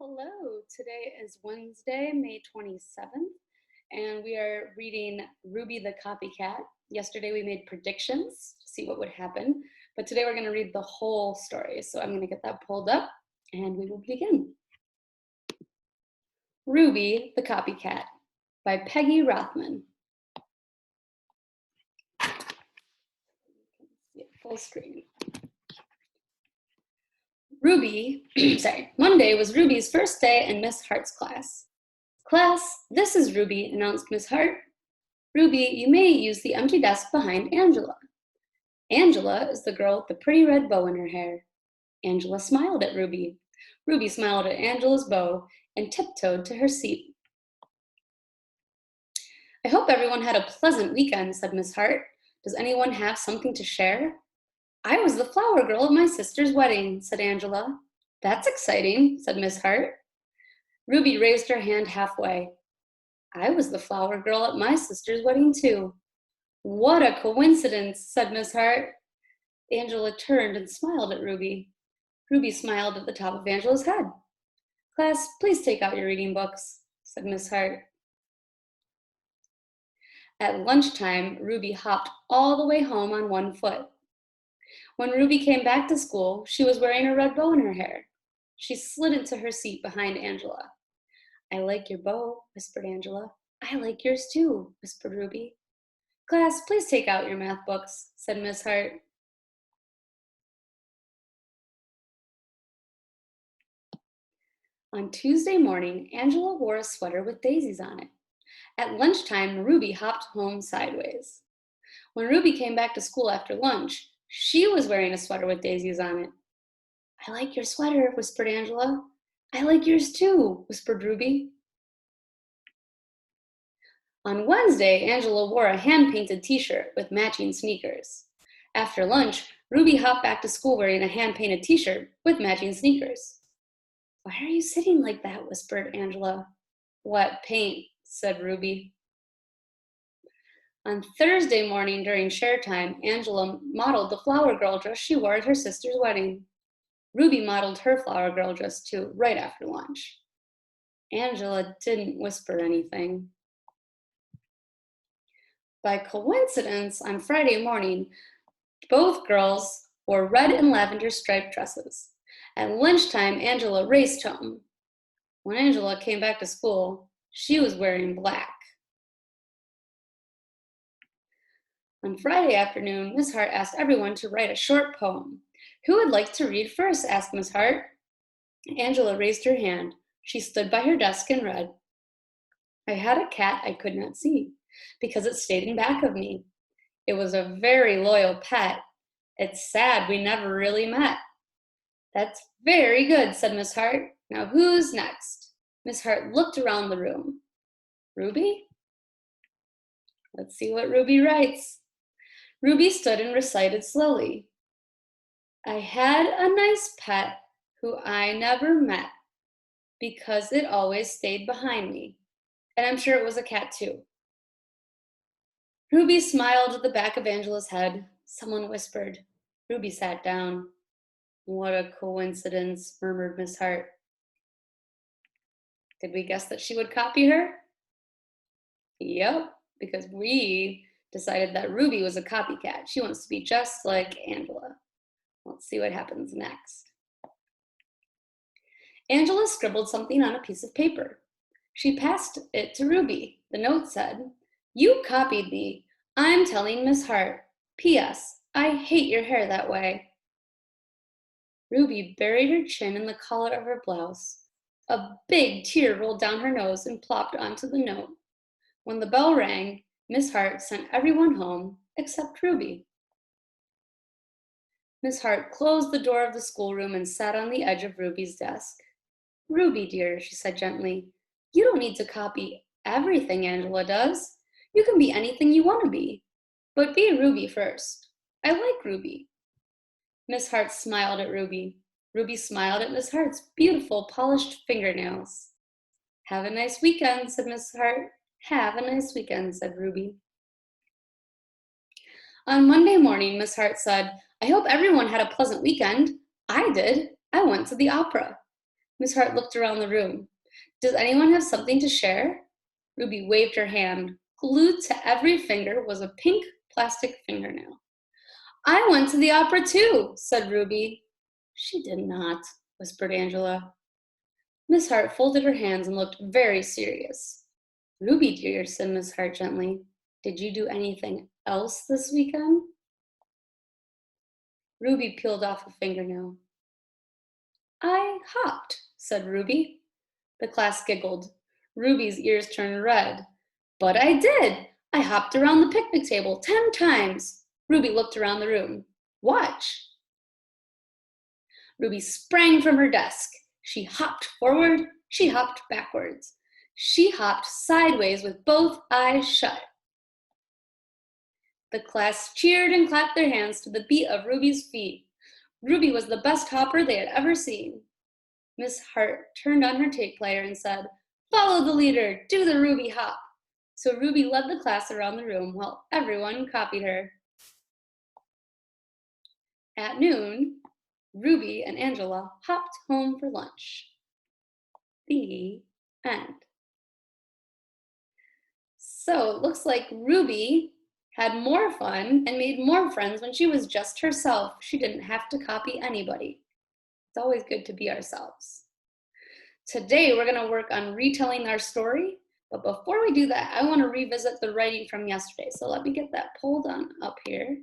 Hello, today is Wednesday, May 27th, and we are reading Ruby the Copycat. Yesterday we made predictions to see what would happen, but today we're going to read the whole story. So I'm going to get that pulled up and we will begin. Ruby the Copycat by Peggy Rothman. Full screen. Monday was Ruby's first day in Miss Hart's class. Class, this is Ruby, announced Miss Hart. Ruby, you may use the empty desk behind Angela. Angela is the girl with the pretty red bow in her hair. Angela smiled at Ruby. Ruby smiled at Angela's bow and tiptoed to her seat. I hope everyone had a pleasant weekend, said Miss Hart. Does anyone have something to share? I was the flower girl at my sister's wedding, said Angela. That's exciting, said Miss Hart. Ruby raised her hand halfway. I was the flower girl at my sister's wedding too. What a coincidence, said Miss Hart. Angela turned and smiled at Ruby. Ruby smiled at the top of Angela's head. Class, please take out your reading books, said Miss Hart. At lunchtime, Ruby hopped all the way home on one foot. When Ruby came back to school, she was wearing a red bow in her hair. She slid into her seat behind Angela. I like your bow, whispered Angela. I like yours too, whispered Ruby. Class, please take out your math books, said Miss Hart. On Tuesday morning, Angela wore a sweater with daisies on it. At lunchtime, Ruby hopped home sideways. When Ruby came back to school after lunch, she was wearing a sweater with daisies on it. I like your sweater, whispered Angela. I like yours too, whispered Ruby. On Wednesday, Angela wore a hand-painted t-shirt with matching sneakers. After lunch, Ruby hopped back to school wearing a hand-painted t-shirt with matching sneakers. Why are you sitting like that, whispered Angela. What paint, said Ruby. On Thursday morning during share time, Angela modeled the flower girl dress she wore at her sister's wedding. Ruby modeled her flower girl dress too, right after lunch. Angela didn't whisper anything. By coincidence, on Friday morning, both girls wore red and lavender striped dresses. At lunchtime, Angela raced home. When Angela came back to school, she was wearing black. On Friday afternoon, Miss Hart asked everyone to write a short poem. Who would like to read first, asked Miss Hart. Angela raised her hand. She stood by her desk and read. I had a cat I could not see, because it stayed in back of me. It was a very loyal pet. It's sad we never really met. That's very good, said Miss Hart. Now who's next? Miss Hart looked around the room. Ruby? Let's see what Ruby writes. Ruby stood and recited slowly. I had a nice pet who I never met because it always stayed behind me. And I'm sure it was a cat too. Ruby smiled at the back of Angela's head. Someone whispered. Ruby sat down. What a coincidence, murmured Miss Hart. Did we guess that she would copy her? Yep, because we decided that Ruby was a copycat. She wants to be just like Angela. Let's see what happens next. Angela scribbled something on a piece of paper. She passed it to Ruby. The note said, You copied me. I'm telling Miss Hart. P.S. I hate your hair that way. Ruby buried her chin in the collar of her blouse. A big tear rolled down her nose and plopped onto the note. When the bell rang, Miss Hart sent everyone home except Ruby. Miss Hart closed the door of the schoolroom and sat on the edge of Ruby's desk. Ruby, dear, she said gently, you don't need to copy everything Angela does. You can be anything you want to be. But be Ruby first. I like Ruby. Miss Hart smiled at Ruby. Ruby smiled at Miss Hart's beautiful polished fingernails. Have a nice weekend, said Miss Hart. Have a nice weekend, said Ruby. On Monday morning, Miss Hart said, I hope everyone had a pleasant weekend. I did. I went to the opera. Miss Hart looked around the room. Does anyone have something to share? Ruby waved her hand. Glued to every finger was a pink plastic fingernail. I went to the opera too, said Ruby. She did not, whispered Angela. Miss Hart folded her hands and looked very serious. Ruby, dear, said Miss Hart gently, did you do anything else this weekend? Ruby peeled off a fingernail. I hopped, said Ruby. The class giggled. Ruby's ears turned red. But I did. I hopped around the picnic table 10 times. Ruby looked around the room. Watch. Ruby sprang from her desk. She hopped forward. She hopped backwards. She hopped sideways with both eyes shut. The class cheered and clapped their hands to the beat of Ruby's feet. Ruby was the best hopper they had ever seen. Miss Hart turned on her tape player and said, Follow the leader, do the Ruby hop. So Ruby led the class around the room while everyone copied her. At noon, Ruby and Angela hopped home for lunch. The end. So it looks like Ruby had more fun and made more friends when she was just herself. She didn't have to copy anybody. It's always good to be ourselves. Today, we're going to work on retelling our story. But before we do that, I want to revisit the writing from yesterday. So let me get that pulled on up here.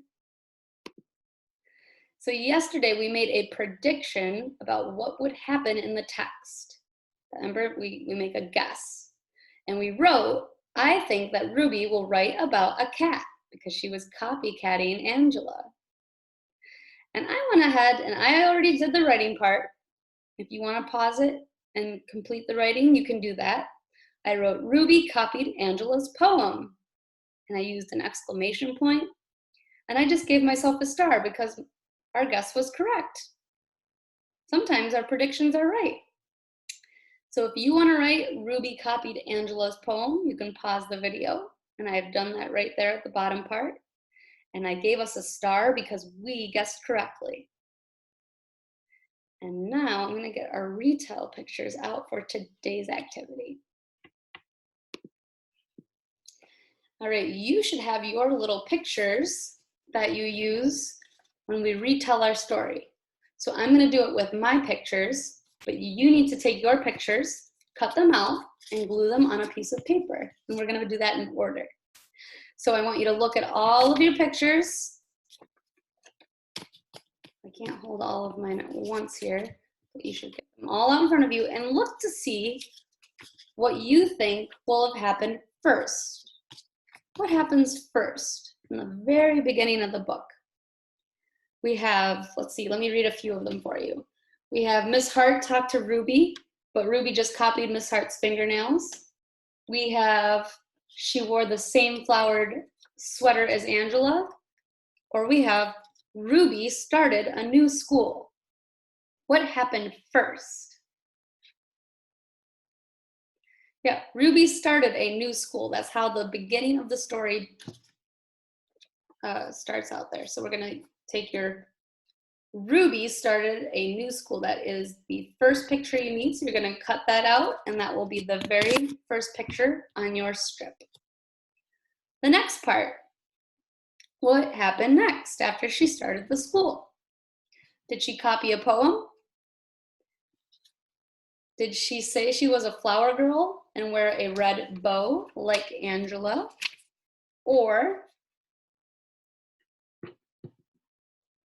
So yesterday, we made a prediction about what would happen in the text. Remember, we make a guess. And we wrote, I think that Ruby will write about a cat because she was copycatting Angela. And I went ahead and I already did the writing part. If you want to pause it and complete the writing, you can do that. I wrote, Ruby copied Angela's poem. And I used an exclamation point. And I just gave myself a star because our guess was correct. Sometimes our predictions are right. So if you want to write, Ruby copied Angela's poem, you can pause the video. And I've done that right there at the bottom part. And I gave us a star because we guessed correctly. And now I'm going to get our retell pictures out for today's activity. All right, you should have your little pictures that you use when we retell our story. So I'm going to do it with my pictures, but you need to take your pictures, cut them out, and glue them on a piece of paper. And we're going to do that in order. So I want you to look at all of your pictures. I can't hold all of mine at once here, but you should get them all out in front of you and look to see what you think will have happened first. What happens first in the very beginning of the book? We have, let's see, let me read a few of them for you. We have Miss Hart talked to Ruby, but Ruby just copied Miss Hart's fingernails. We have she wore the same flowered sweater as Angela. Or we have Ruby started a new school. What happened first? Yeah, Ruby started a new school. That's how the beginning of the story starts out there. So we're going to take your Ruby started a new school. That is the first picture you need. So you're going to cut that out, and that will be the very first picture on your strip. The next part, what happened next after she started the school? Did she copy a poem? Did she say she was a flower girl and wear a red bow like Angela? Or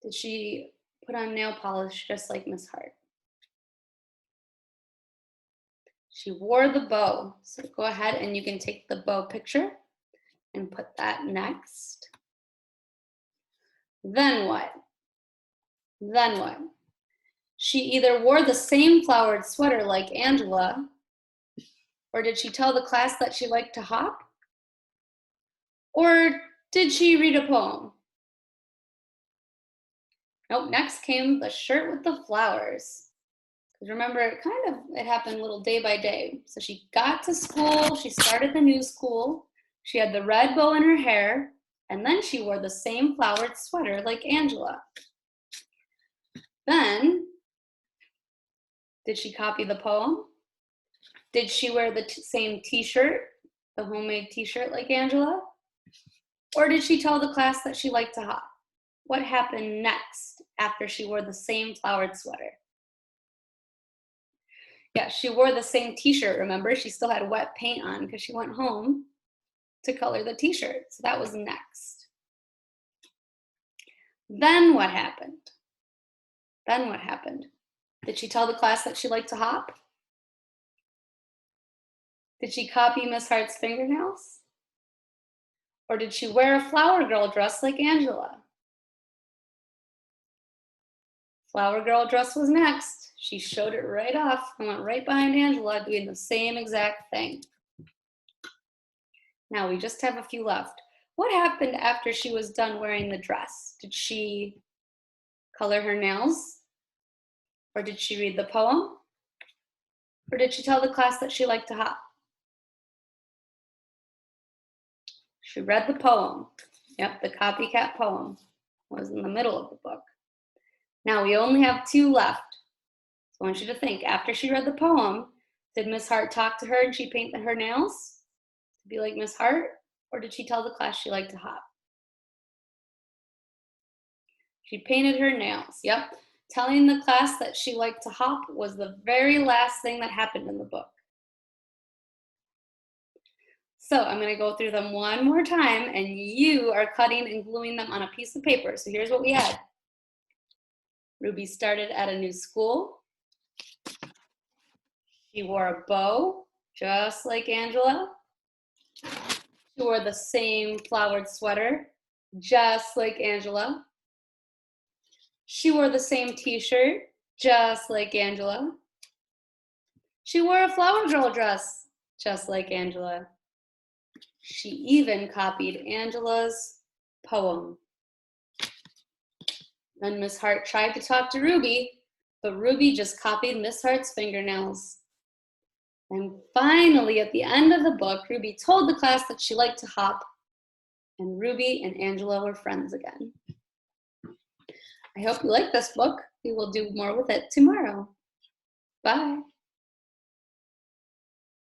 did she put on nail polish just like Miss Hart? She wore the bow. So go ahead and you can take the bow picture and put that next. Then what? Then what? She either wore the same flowered sweater like Angela, or did she tell the class that she liked to hop? Or did she read a poem? Nope, next came the shirt with the flowers. Because remember, it happened a little day by day. So she got to school, she started the new school, she had the red bow in her hair, and then she wore the same flowered sweater like Angela. Then Did she copy the poem? Did she wear the same t-shirt, the homemade t-shirt like Angela? Or did she tell the class that she liked to hop? What happened next after she wore the same flowered sweater? Yeah, she wore the same t-shirt, remember? She still had wet paint on because she went home to color the t-shirt. So that was next. Then what happened? Then what happened? Did she tell the class that she liked to hop? Did she copy Miss Hart's fingernails? Or did she wear a flower girl dress like Angela? Flower girl dress was next. She showed it right off and went right behind Angela doing the same exact thing. Now we just have a few left. What happened after she was done wearing the dress? Did she color her nails? Or did she read the poem? Or did she tell the class that she liked to hop? She read the poem. Yep, the Copycat poem was in the middle of the book. Now we only have 2 left. So I want you to think, after she read the poem, did Miss Hart talk to her and she painted her nails to be like Miss Hart? Or did she tell the class she liked to hop? She painted her nails, yep. Telling the class that she liked to hop was the very last thing that happened in the book. So I'm gonna go through them one more time and you are cutting and gluing them on a piece of paper. So here's what we had. Ruby started at a new school. She wore a bow, just like Angela. She wore the same flowered sweater, just like Angela. She wore the same t-shirt, just like Angela. She wore a flower girl dress, just like Angela. She even copied Angela's poem. Then Miss Hart tried to talk to Ruby, but Ruby just copied Miss Hart's fingernails. And finally, at the end of the book, Ruby told the class that she liked to hop, and Ruby and Angela were friends again. I hope you like this book. We will do more with it tomorrow. Bye.